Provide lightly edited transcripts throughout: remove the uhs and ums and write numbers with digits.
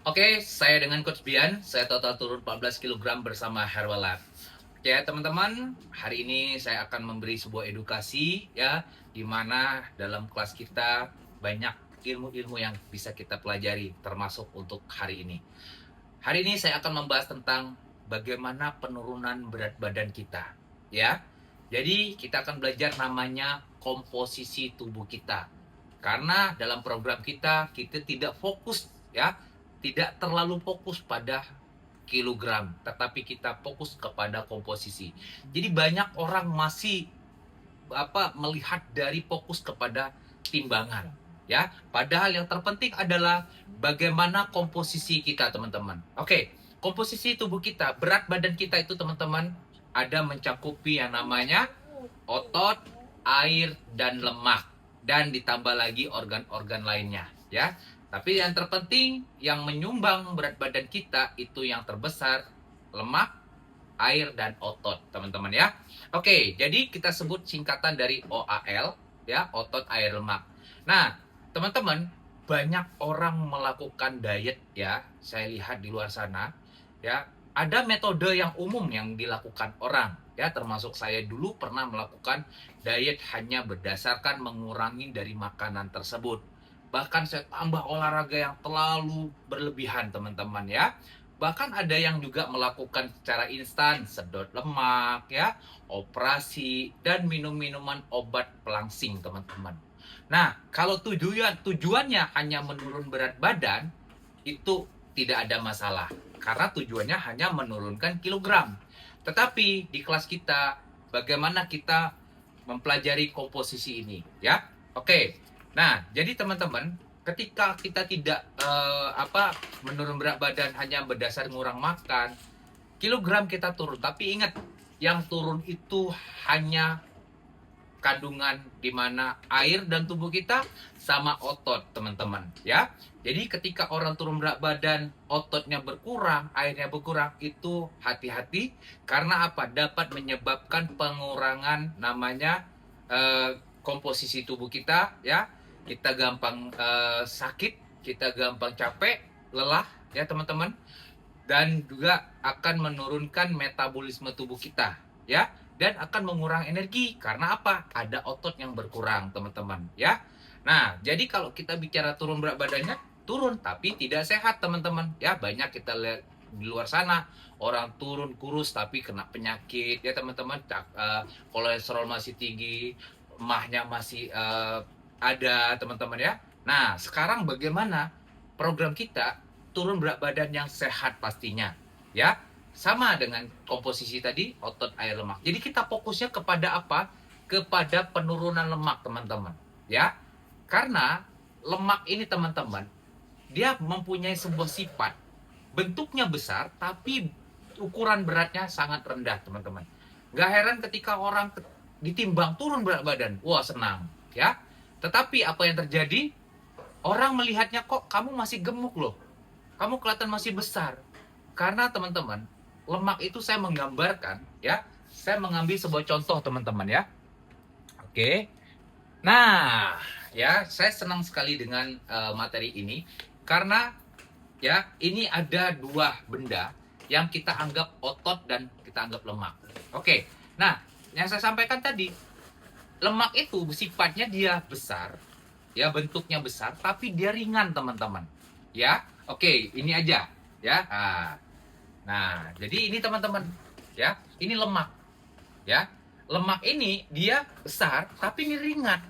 Oke, saya dengan Coach Bian, saya total turun 14 kilogram bersama Herbalife. Oke, teman-teman, hari ini saya akan memberi sebuah edukasi ya, di mana dalam kelas kita banyak ilmu-ilmu yang bisa kita pelajari termasuk untuk hari ini. Hari ini saya akan membahas tentang bagaimana penurunan berat badan kita, ya. Jadi, kita akan belajar namanya komposisi tubuh kita. Karena dalam program kita tidak fokus ya, tidak terlalu fokus pada kilogram, tetapi kita fokus kepada komposisi. Jadi banyak orang masih melihat dari fokus kepada timbangan, ya. Padahal yang terpenting adalah bagaimana komposisi kita, teman-teman. Oke, komposisi tubuh kita, berat badan kita itu, teman-teman, ada mencakupi yang namanya otot, air, dan lemak, dan ditambah lagi organ-organ lainnya, ya. Tapi yang terpenting yang menyumbang berat badan kita itu yang terbesar lemak, air, dan otot, teman-teman ya. Oke, jadi kita sebut singkatan dari OAL, ya, otot, air, lemak. Nah, teman-teman, banyak orang melakukan diet ya, saya lihat di luar sana, ya. Ada metode yang umum yang dilakukan orang, ya, termasuk saya dulu pernah melakukan diet hanya berdasarkan mengurangi dari makanan tersebut. Bahkan saya tambah olahraga yang terlalu berlebihan, teman-teman ya. Bahkan ada yang juga melakukan secara instan, sedot lemak ya, operasi, dan minum minuman obat pelangsing, teman-teman. Nah, kalau tujuannya hanya menurun berat badan, itu tidak ada masalah. Karena tujuannya hanya menurunkan kilogram. Tetapi di kelas kita, bagaimana kita mempelajari komposisi ini, ya? Oke. Nah, jadi teman-teman, ketika kita tidak menurun berat badan hanya berdasar ngurang makan, kilogram kita turun. Tapi ingat, yang turun itu hanya kandungan di mana air dan tubuh kita sama otot, teman-teman, ya. Jadi ketika orang turun berat badan, ototnya berkurang, airnya berkurang, itu hati-hati karena apa? Dapat menyebabkan pengurangan namanya komposisi tubuh kita, ya. Kita gampang sakit, kita gampang capek, lelah, ya teman-teman, dan juga akan menurunkan metabolisme tubuh kita, ya, dan akan mengurangi energi karena apa? Ada otot yang berkurang, teman-teman, ya. Nah, jadi kalau kita bicara turun berat badannya, turun tapi tidak sehat, teman-teman, ya. Banyak kita lihat di luar sana orang turun kurus tapi kena penyakit, ya teman-teman. Kolesterol masih tinggi, emahnya masih ada, teman-teman ya. Nah, sekarang bagaimana program kita turun berat badan yang sehat pastinya, ya. Sama dengan komposisi tadi, otot, air, lemak. Jadi kita fokusnya kepada apa? Kepada penurunan lemak, teman-teman, ya. Karena lemak ini, teman-teman, dia mempunyai sebuah sifat. Bentuknya besar, tapi ukuran beratnya sangat rendah, teman-teman. Gak heran ketika orang ditimbang turun berat badan, wah senang, ya. Tetapi apa yang terjadi? Orang melihatnya, kok kamu masih gemuk loh, kamu kelihatan masih besar. Karena teman-teman, lemak itu saya menggambarkan ya, saya mengambil sebuah contoh, teman-teman ya. Oke. Nah, ya, saya senang sekali dengan materi ini karena ya, ini ada dua benda yang kita anggap otot dan kita anggap lemak. Oke. Nah, yang saya sampaikan tadi, lemak itu sifatnya dia besar, ya, bentuknya besar, tapi dia ringan, teman-teman. Ya, oke, ini aja, ya. Nah, jadi ini, teman-teman, ya, ini lemak, ya. Lemak ini dia besar, tapi ini ringan,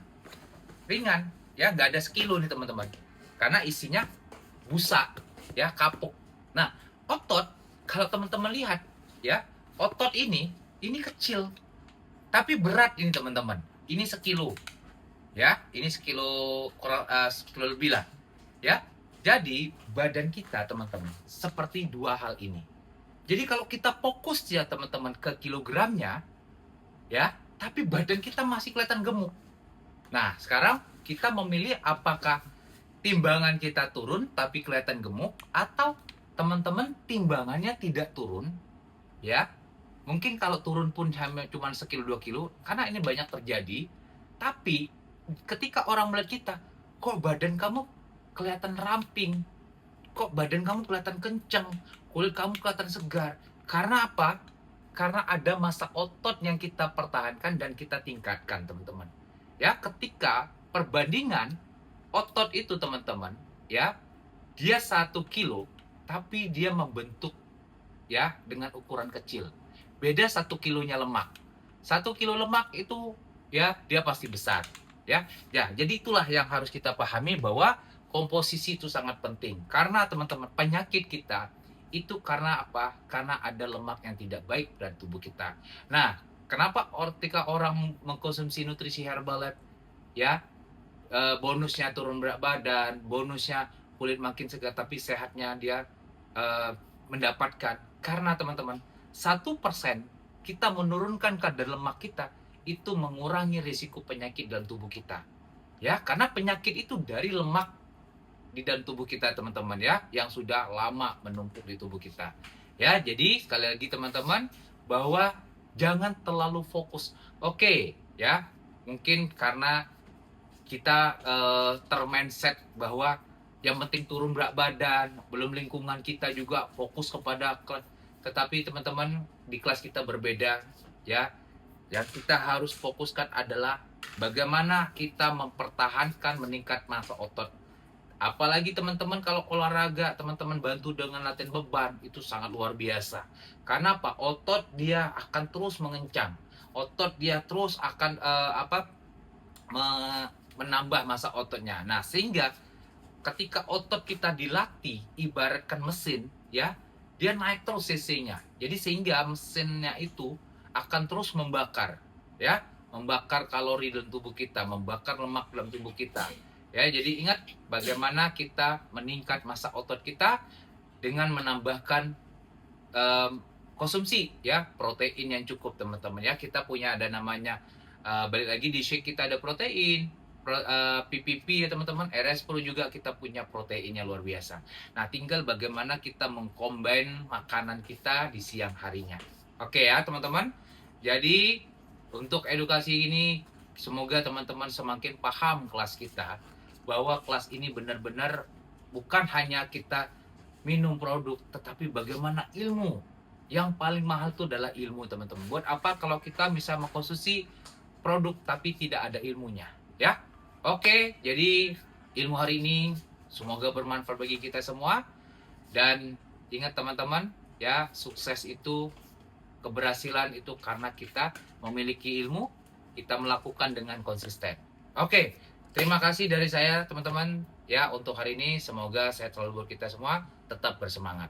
ringan, ya, nggak ada sekilo nih, teman-teman, karena isinya busa, ya, kapuk. Nah, otot, kalau teman-teman lihat, ya, otot ini kecil, tapi berat ini, teman-teman. Ini sekilo, ya, ini sekilo kurang, sekilo lebih lah, ya. Jadi badan kita, teman-teman, seperti dua hal ini. Jadi kalau kita fokus ya, teman-teman, ke kilogramnya, ya, tapi badan kita masih kelihatan gemuk. Nah, sekarang kita memilih apakah timbangan kita turun tapi kelihatan gemuk, atau teman-teman timbangannya tidak turun, ya. Mungkin kalau turun pun cuma sekilo 2 kilo, karena ini banyak terjadi. Tapi ketika orang melihat kita, kok badan kamu kelihatan ramping, kok badan kamu kelihatan kenceng, kulit kamu kelihatan segar. Karena apa? Karena ada massa otot yang kita pertahankan dan kita tingkatkan, teman-teman. Ya, ketika perbandingan otot itu, teman-teman, ya, dia 1 kilo, tapi dia membentuk ya dengan ukuran kecil. Beda 1 kilonya lemak. 1 kilo lemak itu ya dia pasti besar. Ya, jadi itulah yang harus kita pahami bahwa komposisi itu sangat penting. Karena teman-teman penyakit kita itu karena apa? Karena ada lemak yang tidak baik dalam tubuh kita. Nah, kenapa ketika orang mengkonsumsi nutrisi Herbalife ya bonusnya turun berat badan, bonusnya kulit makin segar, tapi sehatnya dia mendapatkan. Karena teman-teman, 1% kita menurunkan kadar lemak kita, itu mengurangi risiko penyakit dalam tubuh kita. Ya, karena penyakit itu dari lemak di dalam tubuh kita, teman-teman ya, yang sudah lama menumpuk di tubuh kita. Ya, jadi sekali lagi teman-teman, bahwa jangan terlalu fokus. Oke, ya, mungkin karena kita termindset bahwa yang penting turun berat badan, belum lingkungan kita juga fokus kepada kelas. Tetapi teman-teman, di kelas kita berbeda, ya. Yang kita harus fokuskan adalah bagaimana kita mempertahankan meningkat massa otot. Apalagi teman-teman kalau olahraga, teman-teman bantu dengan latihan beban, itu sangat luar biasa. Karena apa? Otot dia akan terus mengencang. Otot dia terus akan menambah massa ototnya. Nah, sehingga ketika otot kita dilatih, ibaratkan mesin, ya, dia naik terus cc-nya. Jadi sehingga mesinnya itu akan terus membakar, ya, membakar kalori dalam tubuh kita, membakar lemak dalam tubuh kita. Ya, jadi ingat bagaimana kita meningkat massa otot kita dengan menambahkan konsumsi ya protein yang cukup, teman-teman ya. Kita punya ada namanya balik lagi di shake kita ada protein, PPP ya teman-teman, RS10 juga kita punya proteinnya luar biasa. Nah, tinggal bagaimana kita mengcombine makanan kita di siang harinya. Oke ya teman-teman. Jadi untuk edukasi ini semoga teman-teman semakin paham kelas kita, bahwa kelas ini benar-benar bukan hanya kita minum produk, tetapi bagaimana ilmu. Yang paling mahal itu adalah ilmu, teman-teman. Buat apa kalau kita bisa mengkonsumsi produk tapi tidak ada ilmunya, ya? Oke, jadi ilmu hari ini semoga bermanfaat bagi kita semua. Dan ingat teman-teman, ya, sukses itu, keberhasilan itu karena kita memiliki ilmu, kita melakukan dengan konsisten. Oke, terima kasih dari saya teman-teman ya untuk hari ini. Semoga sehat selalu buat kita semua, tetap bersemangat.